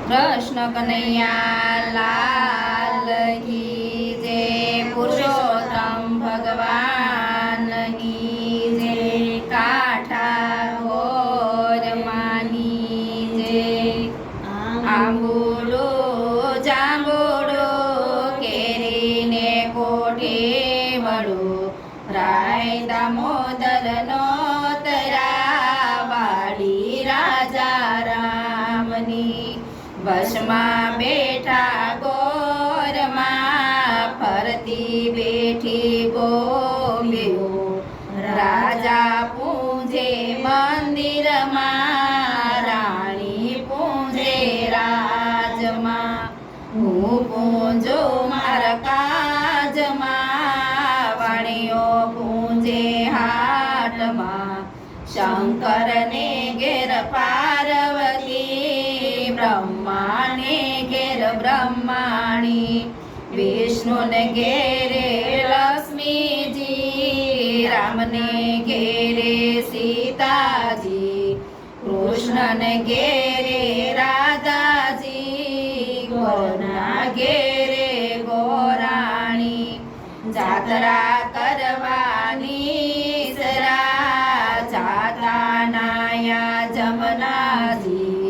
કૃષ્ણ કનૈયા લાલ કી જય, પુરુષોત્તમ ભગવાન કી જય, કાઠા ઘોર માની જય। આંબુડો જાંબુડો કેરીને કોઠે વડો, રાય દામોદરનો તરાવાડી રાજા રામની। બસમાં બેઠા ગોરમાં, ફરતી બેઠી ગોપીઓ, રાજા પૂજે મંદિરમાં, રાણી પૂજે રાજમાં। હું પૂજો મારા કાજમાં, વાણીઓ પૂજે હાટમાં। શંકરને ઘેર પાર્વતી, બ્રહ્માને ઘેર બ્રહ્માણી, વિષ્ણુને ઘેરે લક્ષ્મીજી, રામને ઘેરે સીતાજી, કૃષ્ણને ઘેરે રાધાજી, ગોરના ઘેરે ગોરાણી। જાત્રા કરવાની સરા, જાતા નાયા જમનાજી,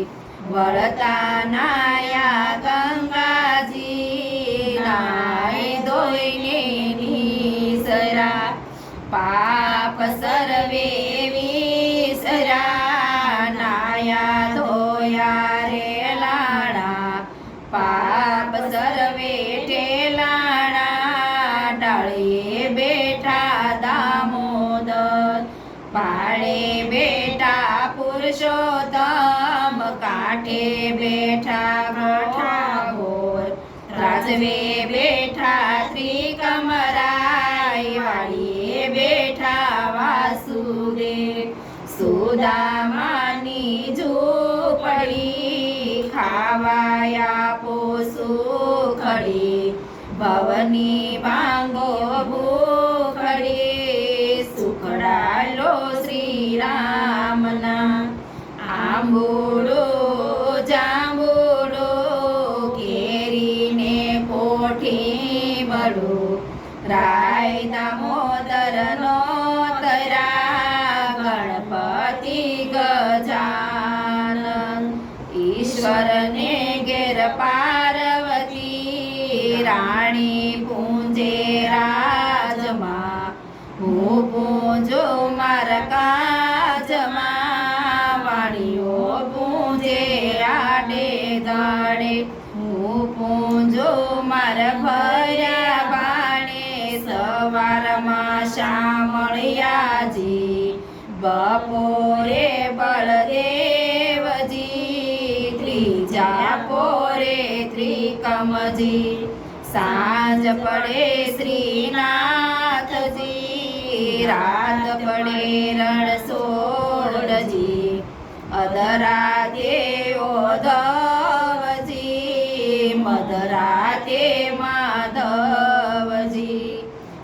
વળતા નાયા ગંગાજી, નાય ધોઈને નીસરા। પાપ સર્વે વિસરા, નાયા ધોયા રે લાણા, પાપ સર્વે ઠેલાણા। ડાળીએ બેઠા દામોદર, પાળે બેઠા પુરુષોત્તમ, કાંઠે બેઠા કાઠા ઘોર, રાજવે બેઠા ત્રિકમરાય, વાડીએ બેઠા વાસુદેવ। સુદામાની ઝૂંપડી, ખાવાયા પોસુખડી, ભવની ભાંગો ભૂખડી, સુખડા લો શ્રી રામના। આંબુડો જાંબુડો કેરીને કોઠી વડો, રાય દામોદરનો તરા, ગણપતિ ગજાનન। ઈશ્વરને ઘેર પાર્વતી, રાણી પૂજે રાજમાં। હું પૂજો મારા કાજમાં, વાણીઓ પૂજે આડે દાડે। હું પૂજો મારા ભર્યા બાણે, સવારમાં શામળિયાજી, બપોરે બળદેવજી, ત્રીજા પોરે ત્રિકમજી, સાંજ પડે શ્રીનાથજી, રાત પડે રણછોડજી, અધરાતે ઓધવજી, મધરાતે માધવજી,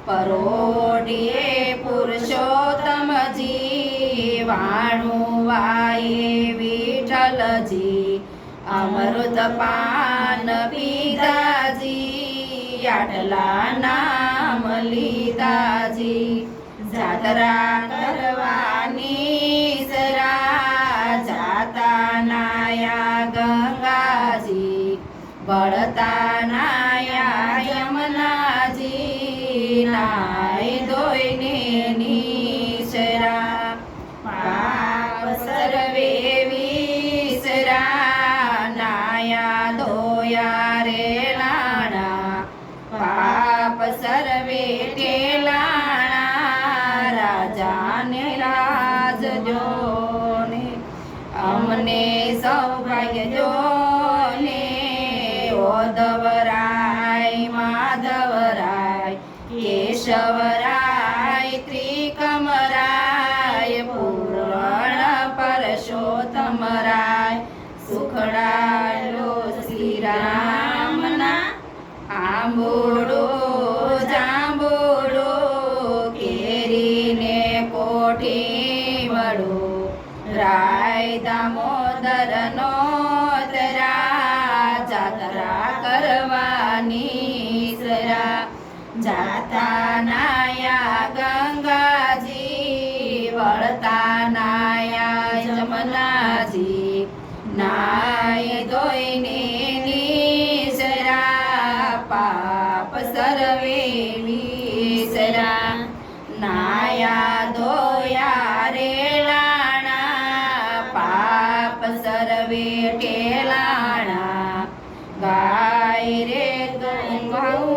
પરોઢીએ પુરુષોત્તમજી, વાણું વાયે વિઠ્ઠલજી, અમૃત પાન પીધાજી, આટલા નામ લીધાજી। જાત્રા કરવાની સરા, જાતા નાયા ગંગાજી, વળતા નાયા યમુનાજી, નાય ધોઈને નીસરા। પાપ સર્વે વિસરા, નાયા ધોયા રે લાણા, પાપ સર્વે ઠેલાણા। રાજાને રાજજો ને, અમને સૌભાગ્ય જો ને, ઓધવરાય માધવરાય, કેશવરાય ત્રિકમરાય, પૂર્ણ પરશોત્તમરાય, સુખડા લો શ્રી રામના। આંબુડો જાંબુડો કેરીને કોઠી વડો, રાય દામોદરનો તરા, નિસરા જાતા નાયા ગંગાજી વળતા નાયા જમનાજી નાય ધોઈને નિસરા પાપ સર્વે વિસરા નાયા ધોયા રે લાણા પાપ સર્વે ટેલાણા ગાય રે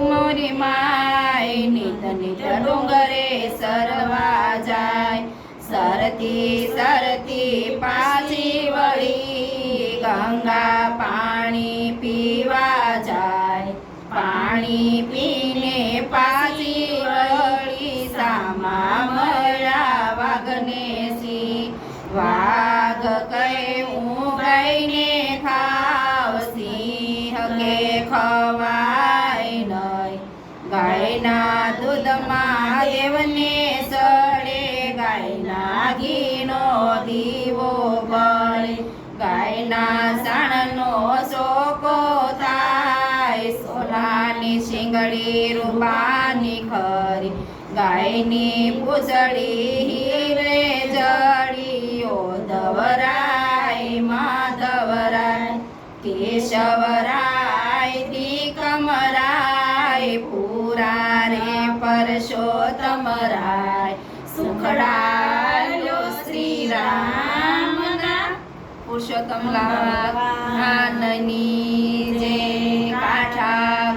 મોરી માય નિત નિત ડુંગરે સરવા જાય સરતી સરતી પાછી વળી ગંગા પાણી પીવા જાય પાણી પીને પાછી વળી સામા મળ્યા વાઘને સી વાઘ કહે હું ગાયને ખાવ સિંહ કે ખવાય નહીં ગાયના દૂધમાં દેવને સડે ગાયના ઘીનો દીવો બળે ગાયના સાણનો શોકો થાય સોનાની શિંગડી રૂપાની ખરી ગાયની પૂંછડી હીરે જડી ઓ ધવરાય માધવરાય કેશવરાય તિકમરાય પૂરા રે પરસોત્તમરાય સુખડાયો શ્રી રામના પુરુષોત્તમ લાલની જય કાઠા